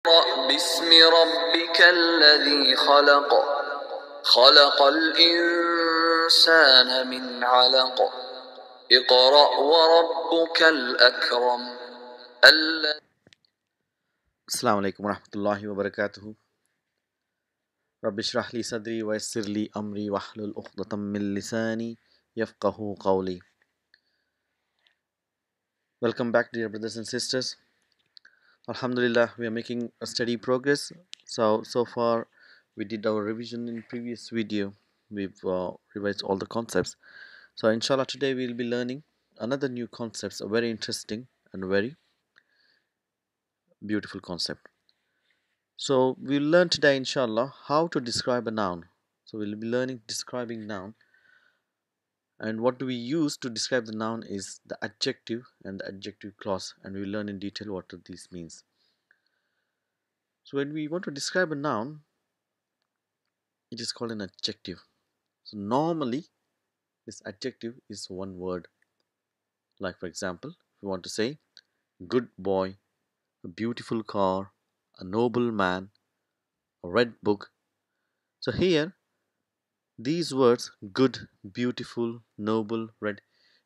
اقرأ باسم ربك الذي خلق خلق الإنسان من علق اقرأ وربك الأكرم Assalamu alaikum warahmatullahi wabarakatuh. Rabbi shrah li sadri wa yassir li amri wahlul uqdatam min lisani yafqahu qawli. Welcome back, dear brothers and sisters. Alhamdulillah, we are making a steady progress. So far we did our revision in previous video. We've revised all the concepts. So inshallah today we'll be learning another new concepts, a very interesting and very beautiful concept. So we'll learn today inshallah how to describe a noun. So we'll be learning describing noun, and what do we use to describe the noun is the adjective and the adjective clause, and we'll learn in detail what this means. So when we want to describe a noun, it is called an adjective. So normally this adjective is one word. Like for example, if we want to say good boy, a beautiful car, a noble man, a red book. So here these words good, beautiful, noble, red,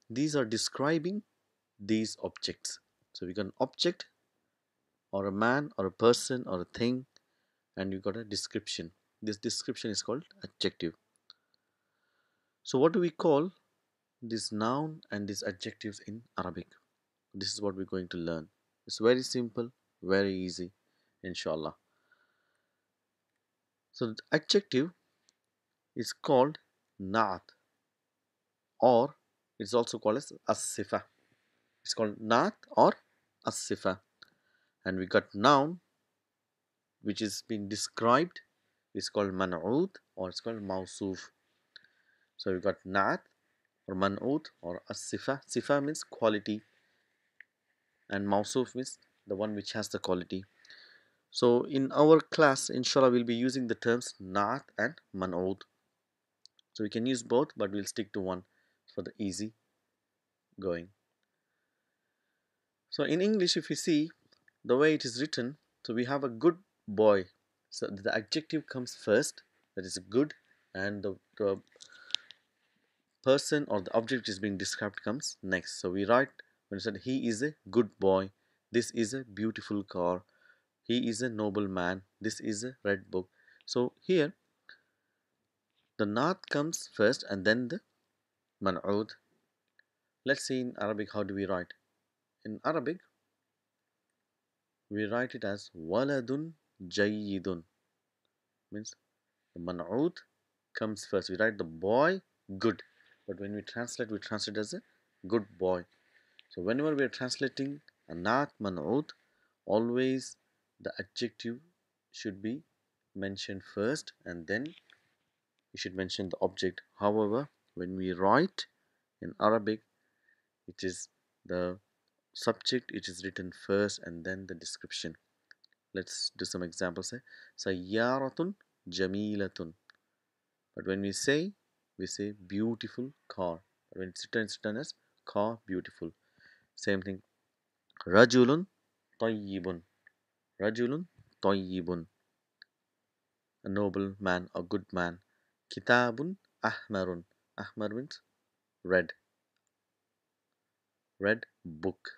these are describing these objects. So we got an object or a man or a person or a thing, and you got a description. This description is called adjective. So what do we call this noun and these adjectives in Arabic? This is what we're going to learn. It's very simple, very easy, inshallah. So the adjective is called naat, or it's also called as as-siffah. It's called naat or as-siffah. And we got noun which is being described, is called man'ud or it's called mawsoof. So we got naat or man'ud or as-sifa. Sifa means quality, and mawsoof means the one which has the quality. So in our class, inshallah, we'll be using the terms naat and man'ud. So we can use both, but we'll stick to one for the easy going. So in English, if you see the way it is written, so we have a good boy. So the adjective comes first, that is good, and the person or the object which is being described comes next. So we write, when we said he is a good boy, this is a beautiful car, he is a noble man, this is a red book. So here the naat comes first and then the man'ud. Let's see in Arabic how do we write. In Arabic we write it as waladun jayyidun, means the man'ud comes first. We write the boy good, but when we translate as a good boy. So whenever we are translating a naat man'ud, always the adjective should be mentioned first and then you should mention the object. However, when we write in Arabic, it is the subject, it is written first and then the description. Let's do some examples. Sayyaratun jamilatun. But when we say beautiful car. But when it's written as car beautiful. Same thing. Rajulun tayyibun. Rajulun tayyibun. A noble man, a good man. Kitabun ahmarun. Ahmar means red. Red book.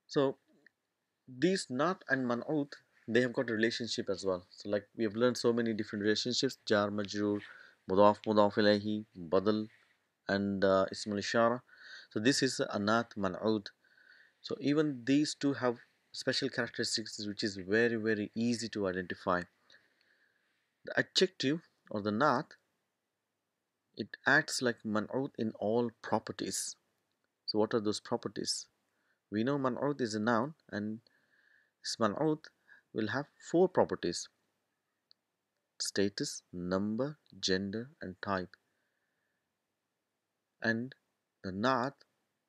So these naat and man'ud, they have got a relationship as well. So like we have learned so many different relationships: jar, majroor, mudaf, mudaf ilayhi, badal, and ismul ishara. So this is a naat man'ud. So even these two have special characteristics which is very easy to identify. The adjective or the naat, it acts like man'ud in all properties. So what are those properties? We know man'ud is a noun, and this man'ud will have four properties: status, number, gender, and type. And the naat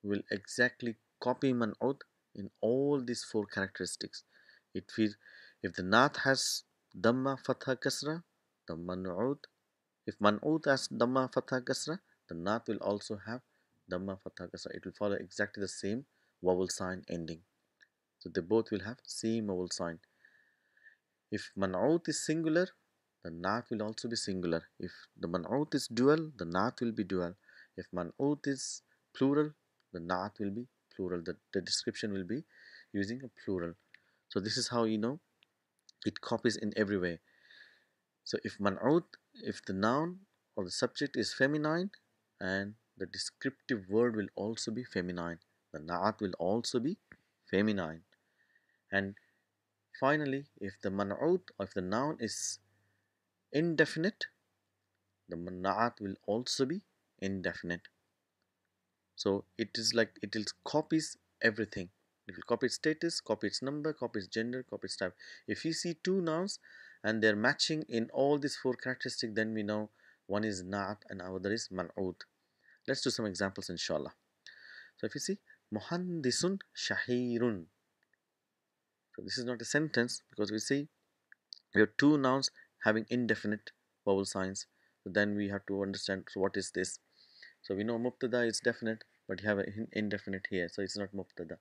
will exactly copy man'ud in all these four characteristics. If the naat has dhamma, fatha, kasra, the man'ud, if man'ud has dhamma, fatha, kasra, the naat will also have dhamma, fatha, kasra. It will follow exactly the same vowel sign ending. So they both will have same vowel sign. If man'ut is singular, the naat will also be singular. If the man'ut is dual, the naat will be dual. If man'ut is plural, the naat will be plural. The description will be using a plural. So this is how you know it copies in every way. So if man'ut, if the noun or the subject is feminine, and the descriptive word will also be feminine, the naat will also be feminine. And finally, if the man'ut or if the noun is indefinite, the naat will also be indefinite. So it is like it will copies everything. It will copy its status, copy its number, copy its gender, copy its type. If you see two nouns and they're matching in all these four characteristics, then we know one is naat and other is man'ut. Let's do some examples, inshallah. So if you see muhandisun shahirun, so this is not a sentence because we see we have two nouns having indefinite vowel signs. So then we have to understand, so what is this? So we know mubtada is definite, but you have an indefinite here, so it's not mubtada.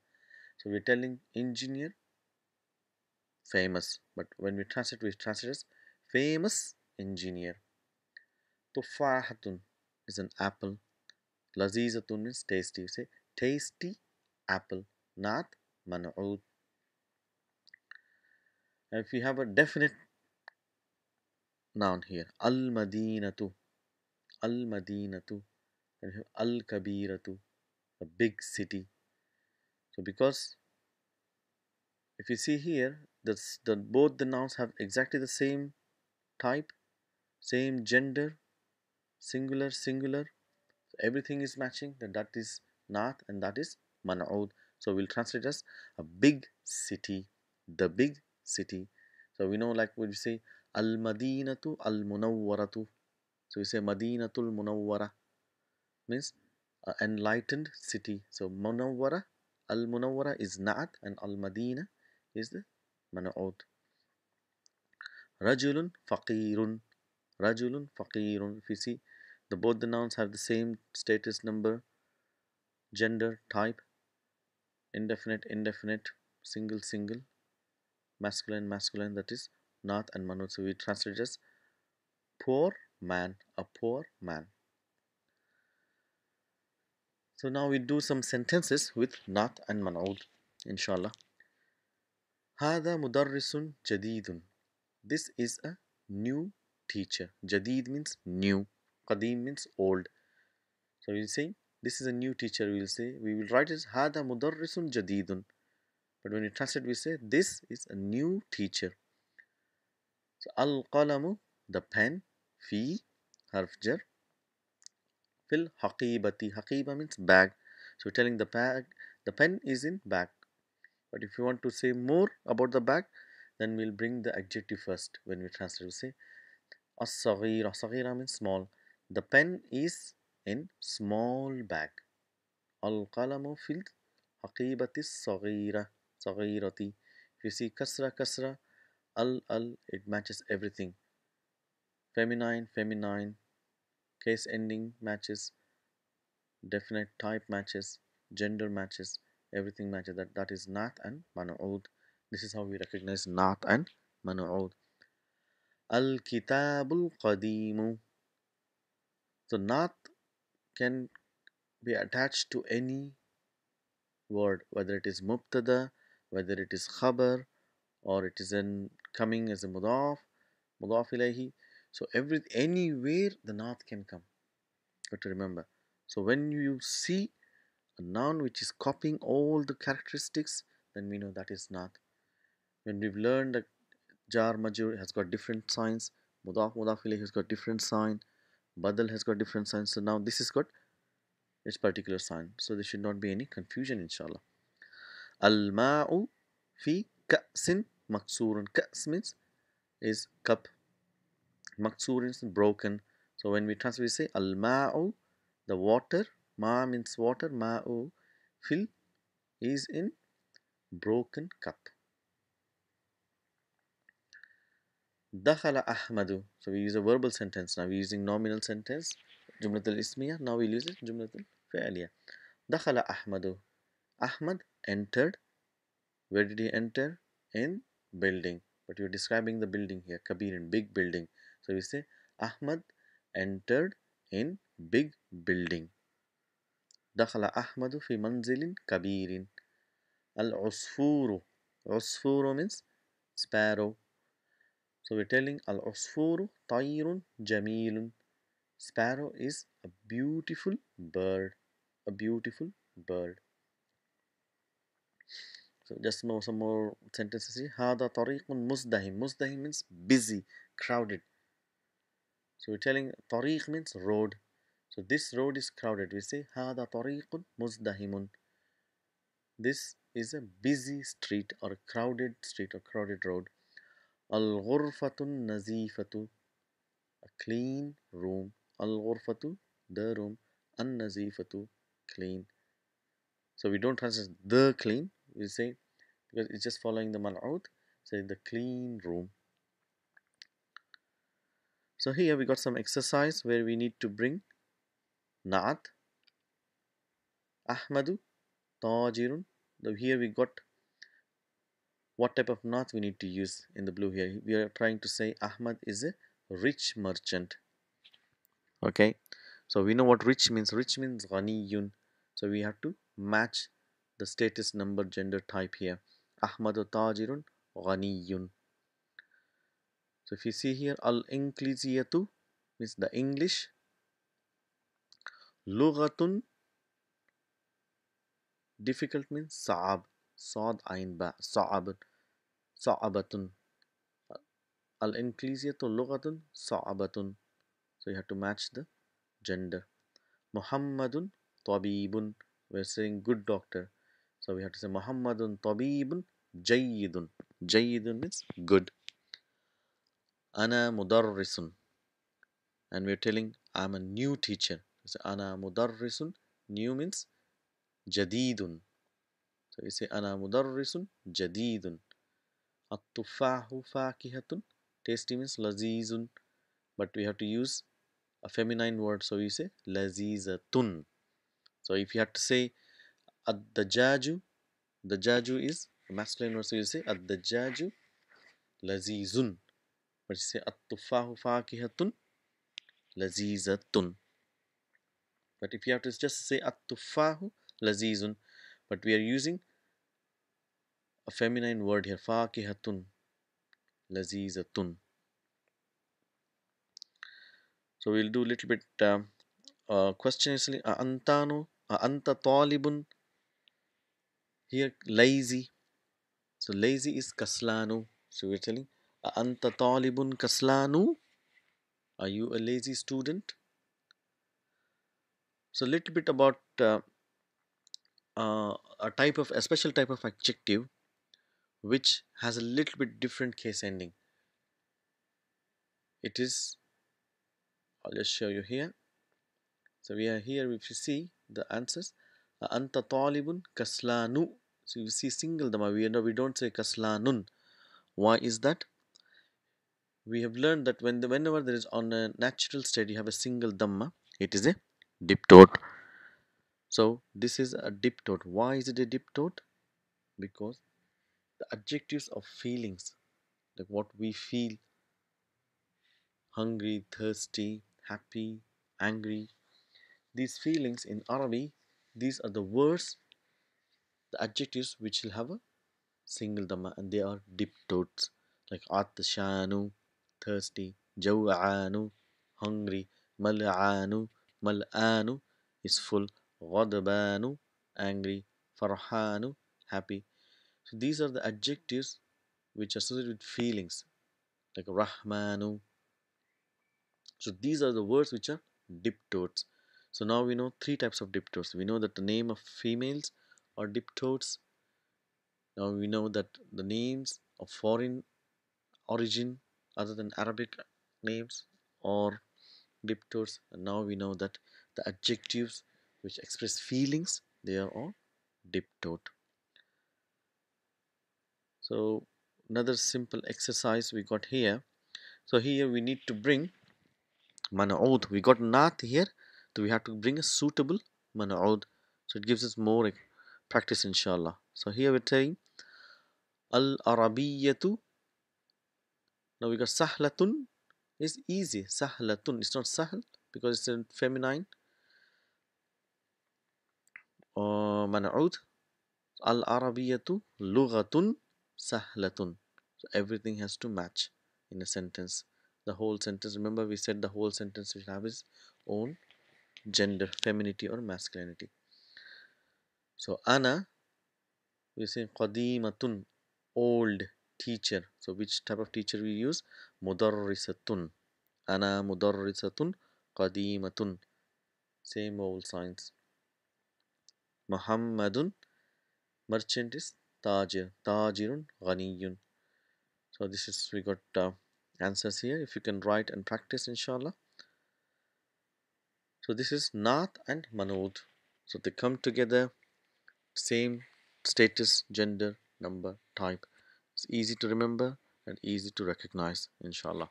So we're telling engineer famous, but when we translate as famous engineer. Tufahatun is an apple. Lazizatun means tasty. You say tasty apple, not man'ud. And if you have a definite noun here, al-madinatu, al-madinatu, and you have al-kabiratu, a big city. So because if you see here, both the nouns have exactly the same type, same gender, singular, singular. So everything is matching. That is naat and that is man'ud. So we'll translate as a big city, the big city. So we know, like when we say al madinatu al munawwaratu. So we say madinatul munawwara means enlightened city. So munawwara, al munawwara is naat and al madina is the man'ud. Rajulun faqirun. Rajulun faqirun. If you see, both the nouns have the same status, number, gender, type, indefinite, indefinite, single, single, masculine, masculine, that is naat and man'ud. So we translate as poor man, a poor man. So now we do some sentences with naat and man'ud, inshallah. هذا مدرس جديد. This is a new teacher. Jadid means new. Qadim means old. So we'll say this is a new teacher. We will write as هذا مدرس جديد. But when you translate, we say this is a new teacher. So al-qalamu, the pen, fi, harf jar, fil haqibati. Haqiba means bag. So we're telling the pen is in bag. But if you want to say more about the bag, then we'll bring the adjective first. When we translate, we say as-saghira. Saghira means small. The pen is in small bag. Al-qalamu fil haqibati saghira. Saghirati. If you see kasra, kasra, al, it matches everything. Feminine, feminine, case ending matches, definite type matches, gender matches, everything matches. That is naat and man'ud. This is how we recognize naat and man'ud. Al-kitabul qadimu. So naat can be attached to any word, whether it is mubtada, whether it is khabar, or it is coming as a mudaf, mudaf ilayhi. So anywhere the naat can come. Got to remember. So when you see a noun which is copying all the characteristics, then we know that is naat. When we've learned that jar majur has got different signs, mudaf ilayhi has got different sign, badal has got different signs. So now this has got its particular sign. So there should not be any confusion, inshallah. Al-ma'u fi ka'sin maksurun. Ka's means is cup. Maksur is broken. So when we translate, we say al-ma'u, the water. Ma means water. Ma'u fil is in broken cup. Dakhala Ahmadu. So we use a verbal sentence. Now we're using nominal sentence. Jumlatul ismiya. Now we'll use it. Jumlatul fi'liya. Dakhala Ahmadu. Ahmad entered. Where did he enter? In building. But you're describing the building here. Kabir, in big building. So we say Ahmad entered in big building. دخل أحمد في منزل كبير. العصفور. عصفور means sparrow. So we're telling العصفور طير جميل. Sparrow is a beautiful bird. A beautiful bird. So just know some more sentences here. هذا طريق مزدحم. مزدحم means busy, crowded. So we're telling طريق means road. So this road is crowded. We say هذا طريق مزدحم. This is a busy street or a crowded street or crowded road. الغرفة النظيفة. A clean room. الغرفة, the room. النظيفة, clean. So we don't translate the clean. We say, because it's just following the mal'ud, say the clean room. So here we got some exercise where we need to bring Na'at, Ahmadu, Tajirun. Here we got what type of Na'at we need to use in the blue here. We are trying to say Ahmad is a rich merchant. Okay, so we know what rich means. Rich means Ghaniyun. So we have to match the status, number, gender, type here. Ahmadu Tajirun Ghaniyun. So if you see here, al-inkliziyatu means the English. Lughatun, difficult means sa'ab. Sad ain ba, sa'abat, sa'abatun. Al-inkliziyatu lughatun sa'abatun. So you have to match the gender. Muhammadun tabibun. We're saying good doctor. So we have to say Muhammadun tabibun jayyidun. Jayyidun means good. Ana mudarrisun. And we're telling I'm a new teacher. So ana mudarrisun. New means jadidun. So we say ana mudarrisun jadidun. At-tufahu fakihatun. Tasty means lazizun. But we have to use a feminine word. So we say lazizatun. So if you have to say ad-dajaju, the jaju is a masculine word. So you say ad-dajaju lazizun. But you say at-tufahu fakihatun lazizatun. But if you have to just say at-tufahu lazizun, but we are using a feminine word here, fakihatun lazizatun. So we'll do a little bit question actually. Antanu, anta talibun. Here lazy. So lazy is kaslanu. So we're telling anta talibun kaslanu. Are you a lazy student? So a little bit about a special type of adjective which has a little bit different case ending. It is, I'll just show you here. So we are here, if you see the answers, anta talibun kaslanu. So you see single dhamma. We don't say kaslanun. Why is that? We have learned that whenever there is on a natural state you have a single dhamma, it is a diptote. So this is a diptote. Why is it a diptote? Because the adjectives of feelings, like what we feel, hungry, thirsty, happy, angry, these feelings in Arabic, these are the words, the adjectives which will have a single dhamma, and they are diptotes, like atshanu, thirsty, jaw'anu, hungry, mal'anu, mal'anu is full, ghadbanu, angry, farhanu, happy. So these are the adjectives which are associated with feelings, like rahmanu. So these are the words which are diptotes. So now we know three types of diptotes. We know that the name of females are diptotes. Now we know that the names of foreign origin other than Arabic names are diptotes. And now we know that the adjectives which express feelings, they are all diptote. So another simple exercise we got here. So here we need to bring man'ud. We got naat here, so we have to bring a suitable man'ud. So it gives us more practice inshallah. So here we're saying al-arabiyyatu. Now we got sahlatun is easy. Sahlatun, it's not sahl because it's a feminine or man'ud. Al-arabiyyatu lughatun sahlatun. So everything has to match in a sentence. The whole sentence, remember we said the whole sentence will have its own gender, femininity or masculinity. So ana, we say qadimatun, old teacher. So which type of teacher we use? Mudarrisatun. Ana mudarrisatun qadimatun. Same vowel signs. Muhammadun, merchant is tajir. Tajirun ghaniyun. So this is, we got answers here. If you can write and practice inshallah. So this is naat and manood. So they come together, same status, gender, number, type. It's easy to remember and easy to recognize inshallah.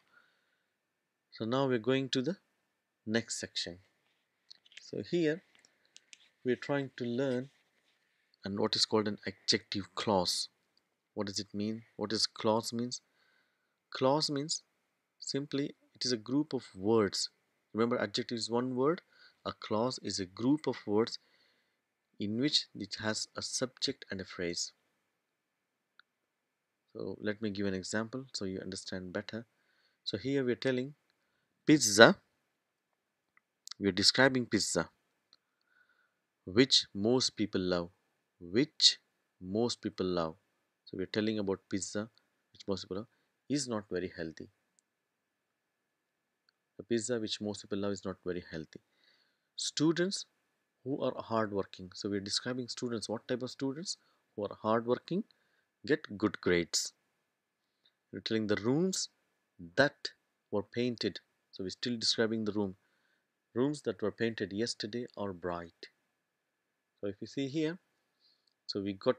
So now we're going to the next section. So here we're trying to learn and what is called an adjective clause. What does it mean? What does clause means? Clause means simply it is a group of words. Remember, adjective is one word. A clause is a group of words in which it has a subject and a phrase. So let me give an example so you understand better. So here we are telling pizza. We are describing pizza, which most people love. Which most people love. So we are telling about pizza, which most people love, is not very healthy. The pizza which most people love is not very healthy. Students who are hardworking. So we are describing students. What type of students? Who are hardworking, get good grades. We're telling the rooms that were painted. So we're still describing the room. Rooms that were painted yesterday are bright. So if you see here, so we got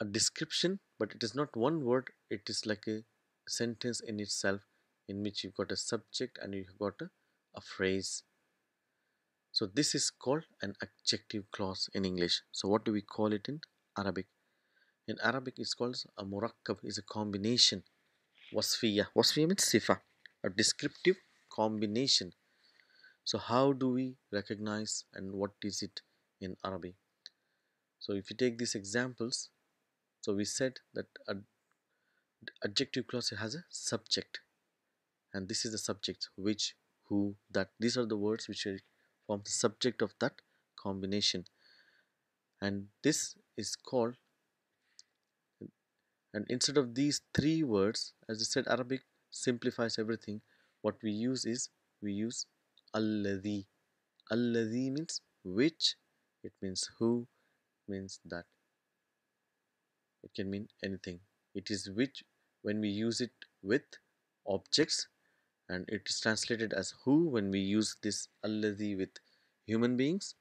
a description, but it is not one word. It is like a sentence in itself, in which you've got a subject and you've got a phrase. So this is called an adjective clause in English. So what do we call it in Arabic? In Arabic, it's called a murakkab, is a combination. Wasfiyah. Wasfiyah means sifa, a descriptive combination. So how do we recognize and what is it in Arabic? So if you take these examples, so we said that an adjective clause has a subject, and this is the subject, which, who, that. These are the words which form the subject of that combination, and this is called. And instead of these three words, as I said, Arabic simplifies everything. What we use is, we use الذي. الذي means which, it means who, means that. It can mean anything. It is which when we use it with objects, and it is translated as who when we use this الذي with human beings,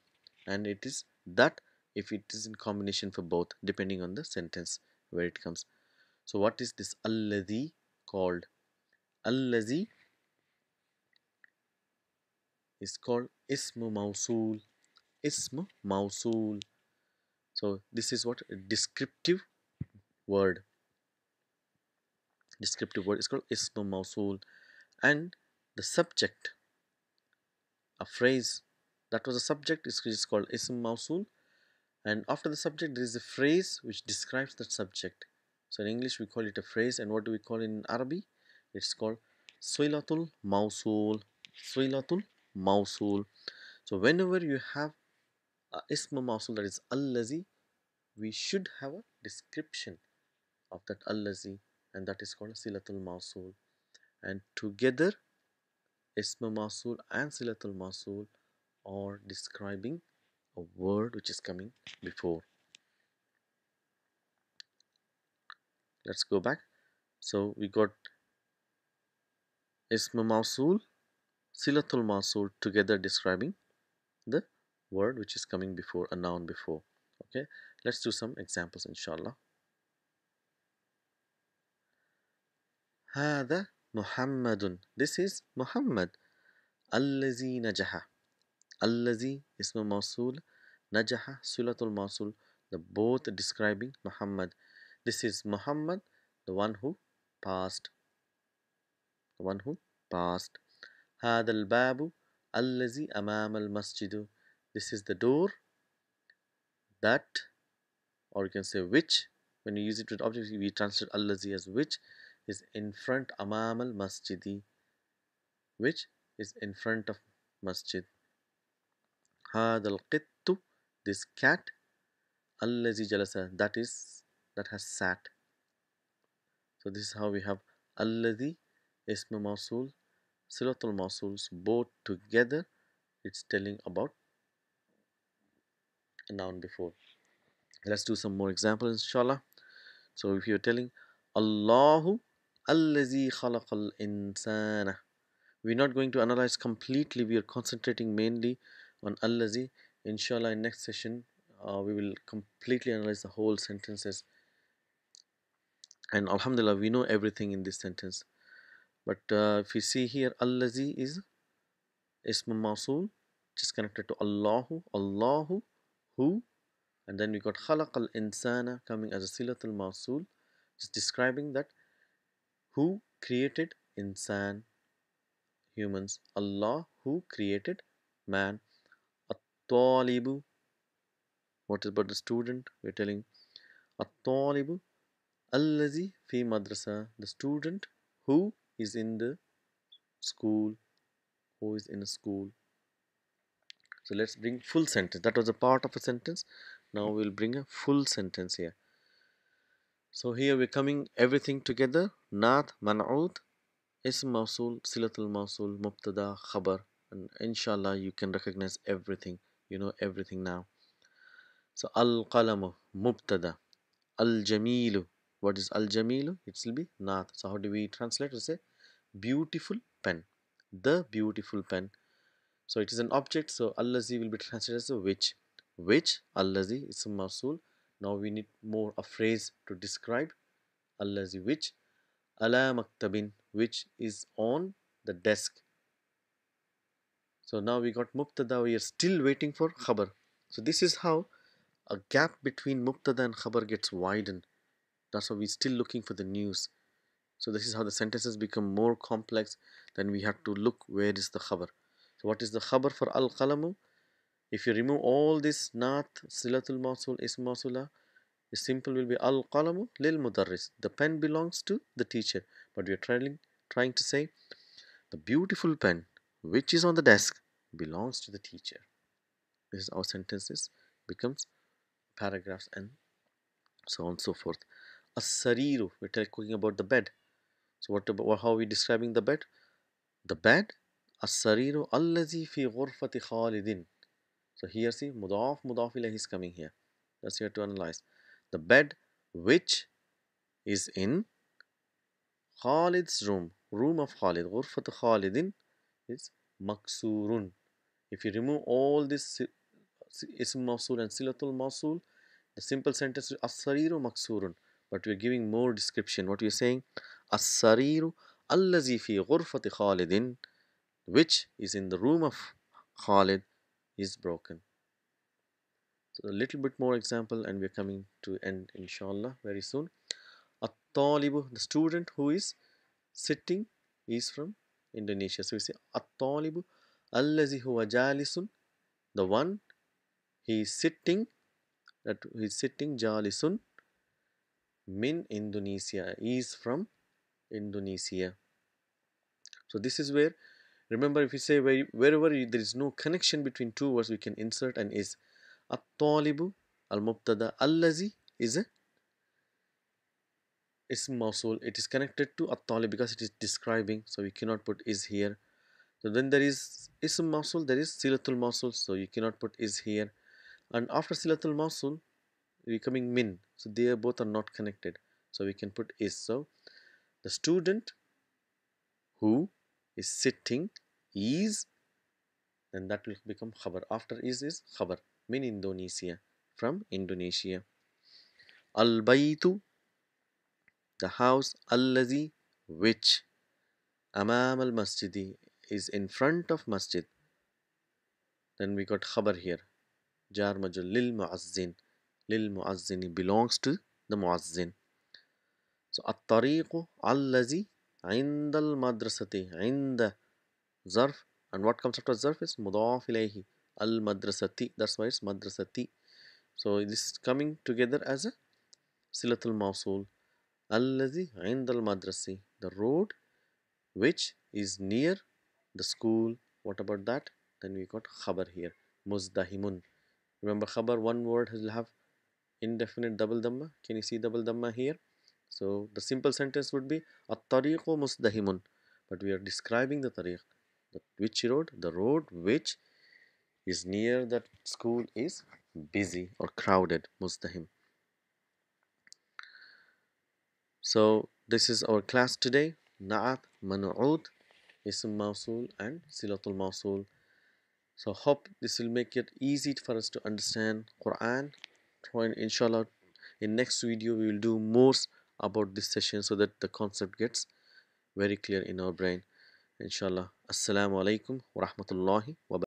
and it is that if it is in combination for both, depending on the sentence where it comes. So what is this الذي called? الذي is called ism mawsool. Ism mawsool. So this is what a descriptive word. Descriptive word is called ism mawsool, and the subject, a phrase that was a subject, is called ism mawsool, and after the subject there is a phrase which describes that subject. So in English we call it a phrase, and what do we call it in Arabic? It's called silatul mawsool. Silatul mawsool. So whenever you have a ism mawsool, that is allazi, we should have a description of that allazi, and that is called silatul mawsool. And together ism mawsool and silatul mawsool are describing a word which is coming before. Let's go back. So we got ism mawsool, silatul mawsool together describing the word which is coming before, a noun before. Okay, let's do some examples inshallah. هذا محمد. This is Muhammad. الذي نجح. الذي اسم موصول, نجح صلة الموصول, the both describing Muhammad. This is Muhammad, the one who passed, the one who passed. هذا الباب الذي أمام المسجد. This is the door that, or you can say which, when you use it with object we translate الذي as which, is in front أمام المسجد, which is in front of masjid. هذا القط, this cat, الذي جلس, that has sat. So this is how we have الذي اسم موصول, صلة الموصوls, both together. It's telling about a noun before. Let's do some more examples inshallah. So if you're telling Allahu الذي خلق الإنسان, we're not going to analyze completely, we are concentrating mainly on الذي. Inshallah in next session we will completely analyze the whole sentences, and alhamdulillah we know everything in this sentence. But if you see here, الذي is ism mawsool, just connected to Allahu, Allahu, who, and then we got خلق الإنسان coming as a silatul mawsool, just describing that who created insan, humans, Allah who created man. الطالب, what is about the student? We're telling الطالب الذي في مدرسة, the student who is in the school, who is in a school. So let's bring full sentence. That was a part of a sentence. Now we'll bring a full sentence here. So here we're coming everything together. Naat, man'ud, ism mawsool, silatul mawsool, mubtada, khabar. And inshallah you can recognize everything. You know everything now. So al-qalamu, mubtada. Al-jamilu. What is al-jamilu? It will be naat. So how do we translate? We say beautiful pen. The beautiful pen. So it is an object. So allazi will be translated as a which. Which, allazi, is a mawsool. Now we need more a phrase to describe allazi, which. Ala maktabin, which is on the desk. So now we got mubtada. We are still waiting for khabar. So this is how a gap between mubtada and khabar gets widened. That's why we're still looking for the news. So this is how the sentences become more complex. Then we have to look where is the khabar. So what is the khabar for al-qalamu? If you remove all this naat, silatul mawsool, ism mawsoola, the simple will be al-qalamu lil mudarris. The pen belongs to the teacher. But we are trying to say the beautiful pen which is on the desk belongs to the teacher. This is our sentences becomes paragraphs and so on and so forth. As-sariru, we're talking about the bed. So what about how are we describing the bed? The bed, as-sariru allazi fi ghurfati Khalidin. So here see mudaf ilayhi is coming here. That's here to analyze. The bed which is in Khalid's room, room of Khalid. Ghurfat Khalidin is maksurun. If you remove all this ism mawsool and silatul mawsool, the simple sentence is as-sariru maksurun. But we're giving more description. What we're saying, as-sariru allazi fi ghurfati Khalidin, which is in the room of Khalid, is broken. So a little bit more example and we're coming to end inshallah very soon. At-talibu, the student who is sitting, is from Indonesia. So we say At-talibu allazi huwa jalisun, the one he is sitting, that he is sitting, jalisun, min Indonesia, is from Indonesia. So this is where, remember if you say wherever there is no connection between two words, we can insert an is. At-talibu, al-mubtada, allazi is a ism mawsool. It is connected to at-talib because it is describing, so we cannot put is here. So then there is ism mawsool, there is silatul mawsool, so you cannot put is here. And after silatul mawsool, we coming min, so they both are not connected, so we can put is. So the student who is sitting is, then that will become khabar. After is khabar, min Indonesia, from Indonesia. Al-baytu, the house, allazi, which, amam al-masjidi, is in front of masjid. Then we got khabar here. Jar majrur lil muazzin. Lil muazzini belongs to the muazzin. So at-tariqu allazi عند المدرسة. عند zarf, and what comes after zarf is mudaf ilayhi. Al madrasati. That's why it's madrasati. So this is coming together as a silatul mawsul. Allazi عند المدرسة. The road which is near the school. What about that? Then we got khabar here. Muzdahimun. Remember khabar, one word will have indefinite double dhamma. Can you see double dhamma here? So the simple sentence would be at-tariqu muzdahimun. But we are describing the tariq. Which road? The road which is near that school is busy or crowded. Muzdahim. So this is our class today. Na'at, manu'ud, ism mawsul and silatul mawsul. So hope this will make it easy for us to understand Quran. Inshallah, in next video we will do more about this session so that the concept gets very clear in our brain. Inshallah. Assalamu alaikum wa rahmatullahi wa barakatuh.